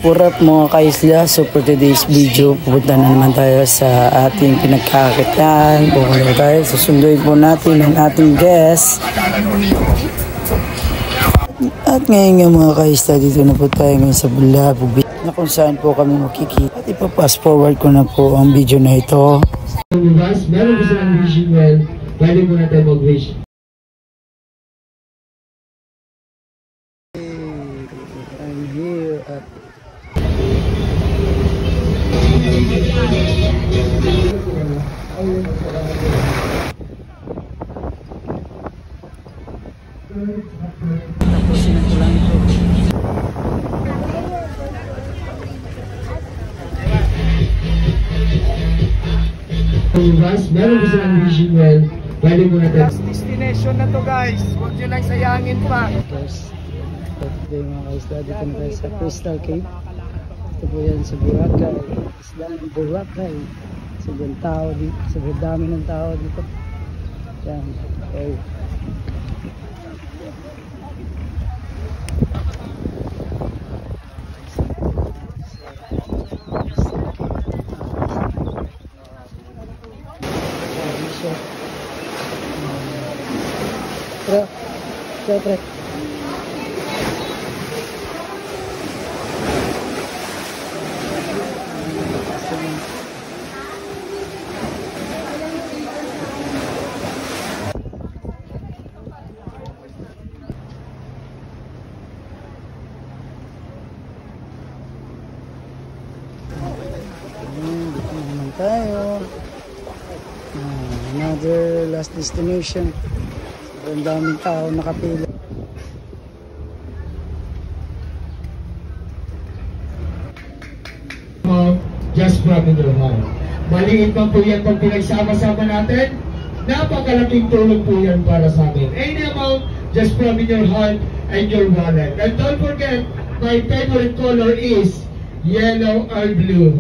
Purap mga kaisla, so for today's video, pupunta na naman tayo sa ating pinagkakakitaan. Pupunta tayo, susunduin po natin ang ating guest. At ngayon nga mga kaisla, dito na po tayo ngayon sa Bulabog Beach, na kung saan po kami makikita. At ipa-fast forward ko na po ang video na ito. Meron gusto ng wishing well, pwede mo natin mag-wish. I'm here at tapusin ko lang ito. Meron gusto ng wishing well, pwede mo natin. Destination na to guys, huwag nyo lang sayangin pa. Guys, today mga kaisla, dito na tayo sa Crystal Cave. Ito po yan sa Boracay, isla ng Boracay. Sobrang tao dito, sobrang dami ng tao dito. Yan, okay. Pre. Dito naman tayo. Another last destination. Ang daming tao nakapila. Just grab in your heart. Maliit man po yan pag pinagsama-sama natin. Napakalaking tulong po yan para sa amin. Any amount, just grab in your heart and your wallet. And don't forget, my favorite color is yellow or blue.